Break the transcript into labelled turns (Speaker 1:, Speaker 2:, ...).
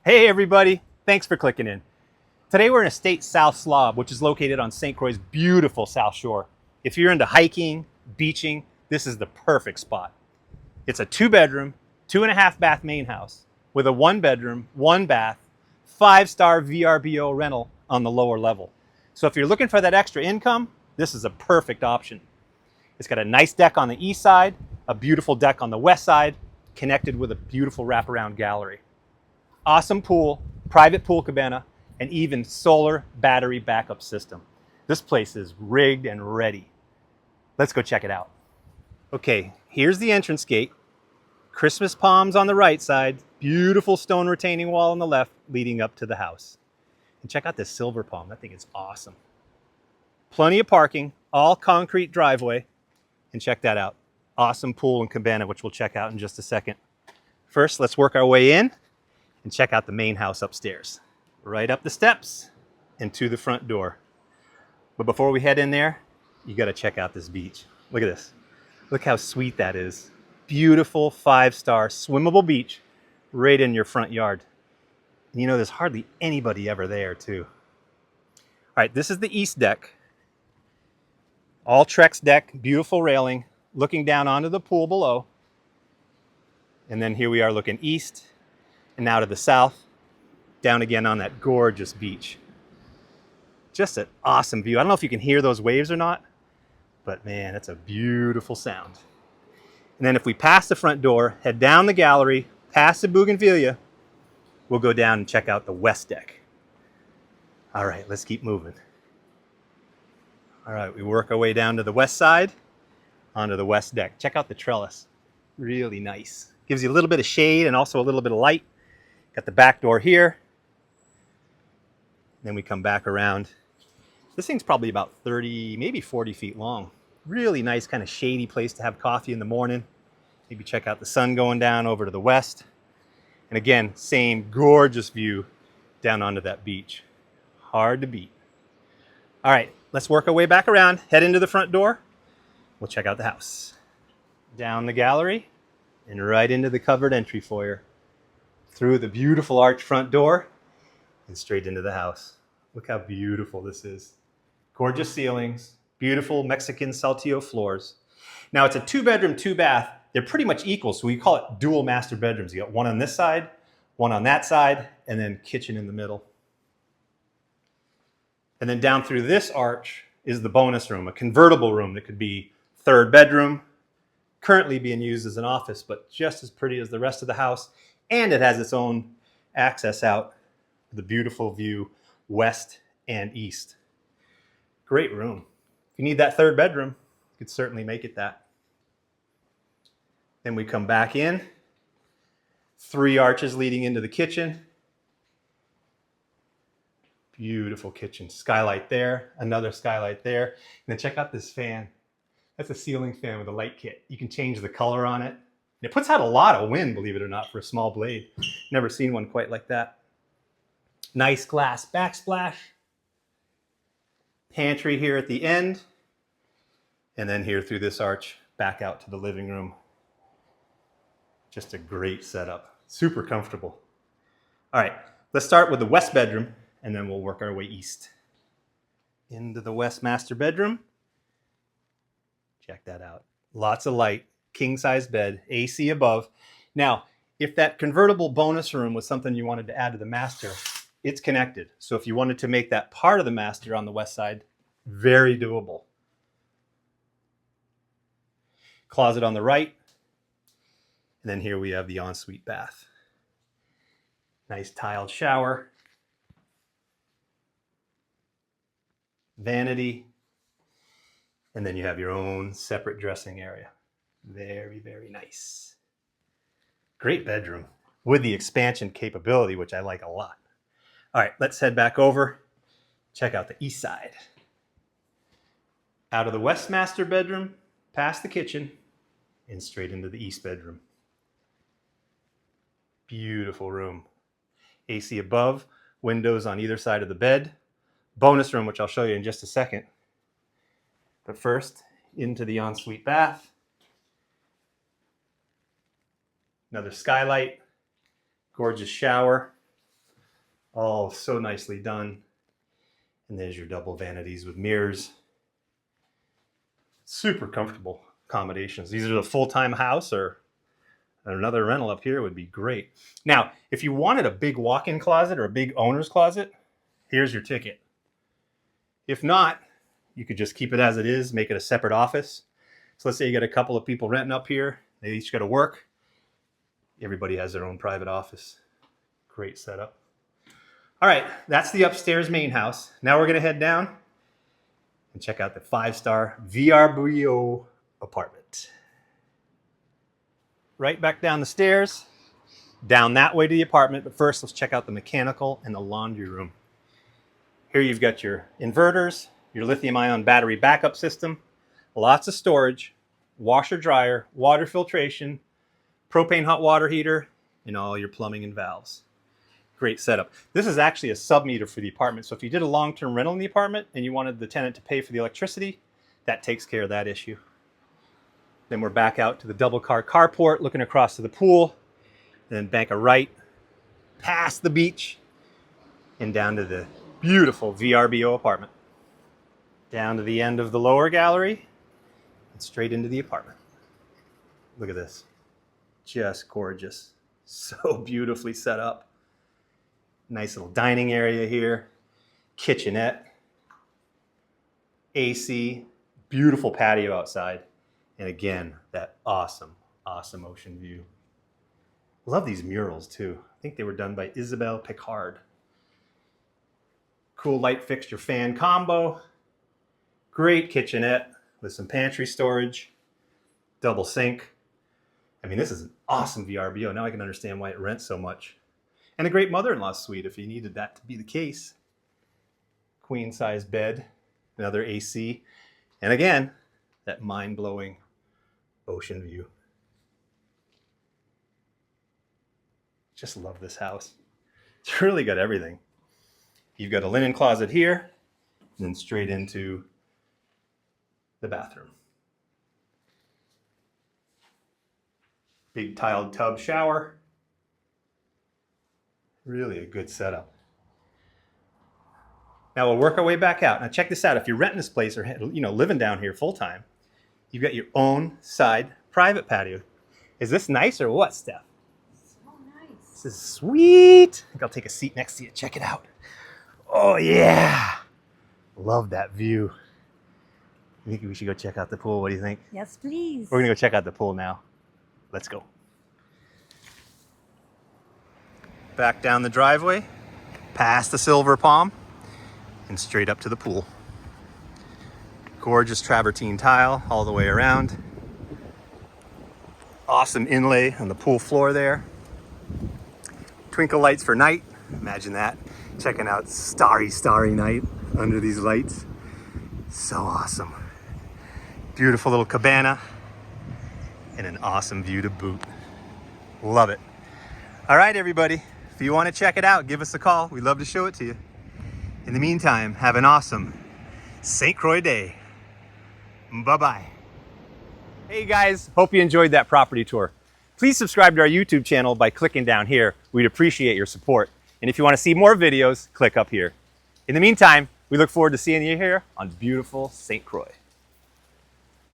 Speaker 1: Hey everybody, thanks for clicking in. Today we're in estate South Slob, which is located on St. Croix's beautiful South Shore. If you're into hiking, beaching, this is the perfect spot. It's a 2-bedroom, 2.5 bath main house with a 1-bedroom, 1-bath, 5-star VRBO rental on the lower level. So if you're looking for that extra income, this is a perfect option. It's got a nice deck on the east side, a beautiful deck on the west side, connected with a beautiful wraparound gallery. Awesome pool, private pool cabana, and even solar battery backup system. This place is rigged and ready. Let's go check it out. Okay, here's the entrance gate. Christmas palms on the right side, beautiful stone retaining wall on the left leading up to the house. And check out this silver palm, that thing is awesome. Plenty of parking, all concrete driveway, and check that out. Awesome pool and cabana, which we'll check out in just a second. First, let's work our way in and check out the main house upstairs. Right up the steps and to the front door. But before we head in there, you gotta check out this beach. Look at this. Look how sweet that is. Beautiful 5-star swimmable beach right in your front yard. And you know, there's hardly anybody ever there too. All right, this is the east deck. All Trex deck, beautiful railing, looking down onto the pool below. And then here we are looking east and now to the south, down again on that gorgeous beach. Just an awesome view. I don't know if you can hear those waves or not, but man, it's a beautiful sound. And then if we pass the front door, head down the gallery, past the bougainvillea, we'll go down and check out the west deck. All right, let's keep moving. All right, we work our way down to the west side, onto the west deck. Check out the trellis, really nice. Gives you a little bit of shade and also a little bit of light. Got the back door here. Then we come back around. This thing's probably about 30, maybe 40 feet long. Really nice kind of shady place to have coffee in the morning. Maybe check out the sun going down over to the west. And again, same gorgeous view down onto that beach. Hard to beat. All right, let's work our way back around, head into the front door. We'll check out the house. Down the gallery and right into the covered entry foyer. Through the beautiful arched front door and straight into the house. Look how beautiful this is. Gorgeous ceilings, beautiful Mexican saltillo floors. Now it's a 2-bedroom, 2-bath. They're pretty much equal, so we call it dual master bedrooms. You got one on this side, one on that side, and then kitchen in the middle. And then down through this arch is the bonus room, a convertible room that could be 3rd bedroom, currently being used as an office, but just as pretty as the rest of the house. And it has its own access out with a beautiful view west and east. Great room. If you need that 3rd bedroom, you could certainly make it that. Then we come back in. 3 arches leading into the kitchen. Beautiful kitchen. Skylight there, another skylight there. And then check out this fan. That's a ceiling fan with a light kit. You can change the color on it. It puts out a lot of wind, believe it or not, for a small blade. Never seen one quite like that. Nice glass backsplash. Pantry here at the end. And then here through this arch, back out to the living room. Just a great setup. Super comfortable. All right, let's start with the west bedroom, and then we'll work our way east. Into the west master bedroom. Check that out. Lots of light. King-size bed, AC above. Now, if that convertible bonus room was something you wanted to add to the master, it's connected. So if you wanted to make that part of the master on the west side, very doable. Closet on the right. And then here we have the ensuite bath. Nice tiled shower. Vanity. And then you have your own separate dressing area. Very, very nice. Great bedroom with the expansion capability, which I like a lot. All right, let's head back over. Check out the east side. Out of the west master bedroom, past the kitchen, and straight into the east bedroom. Beautiful room. AC above, windows on either side of the bed. Bonus room, which I'll show you in just a second. But first, into the ensuite bath. Another skylight, gorgeous shower, All so nicely done. And there's your double vanities with mirrors. Super comfortable accommodations. These are the full-time house, or another rental up here would be great. Now, if you wanted a big walk-in closet or a big owner's closet, here's your ticket. If not, you could just keep it as it is, make it a separate office. So let's say you got a couple of people renting up here, they each got to work. Everybody has their own private office. Great setup. All right, that's the upstairs main house. Now we're gonna head down and check out the 5-star VRBO apartment. Right back down the stairs, down that way to the apartment, but first let's check out the mechanical and the laundry room. Here you've got your inverters, your lithium-ion battery backup system, lots of storage, washer dryer, water filtration, propane hot water heater, and all your plumbing and valves. Great setup. This is actually a sub-meter for the apartment, so if you did a long-term rental in the apartment and you wanted the tenant to pay for the electricity, that takes care of that issue. Then we're back out to the double-car carport, looking across to the pool, and then bank a right, past the beach, and down to the beautiful VRBO apartment. Down to the end of the lower gallery, and straight into the apartment. Look at this. Just gorgeous. So beautifully set up. Nice little dining area here. Kitchenette. AC. Beautiful patio outside. And again, that awesome, awesome ocean view. Love these murals too. I think they were done by Isabelle Picard. Cool light fixture fan combo. Great kitchenette with some pantry storage. Double sink. I mean, this is an awesome VRBO. Now I can understand why it rents so much. And a great mother-in-law suite if you needed that to be the case. Queen size bed, another AC. And again, that mind-blowing ocean view. Just love this house. It's really got everything. You've got a linen closet here, and then straight into the bathroom. Big tiled tub shower. Really a good setup. Now we'll work our way back out. Now check this out. If you're renting this place or living down here full time, you've got your own side private patio. Is this nice or what, Steph?
Speaker 2: So nice.
Speaker 1: This is sweet. I think I'll take a seat next to you. Check it out. Oh yeah. Love that view. I think we should go check out the pool. What do you think?
Speaker 2: Yes, please.
Speaker 1: We're gonna go check out the pool now. Let's go. Back down the driveway, past the silver palm, and straight up to the pool. Gorgeous travertine tile all the way around. Awesome inlay on the pool floor there. Twinkle lights for night. Imagine that. Checking out starry, starry night under these lights. So awesome. Beautiful little cabana and an awesome view to boot. Love it. All right, everybody. If you want to check it out, give us a call. We'd love to show it to you. In the meantime, have an awesome St. Croix day. Bye-bye. Hey guys, hope you enjoyed that property tour. Please subscribe to our YouTube channel by clicking down here. We'd appreciate your support. And if you want to see more videos, click up here. In the meantime, we look forward to seeing you here on beautiful St. Croix.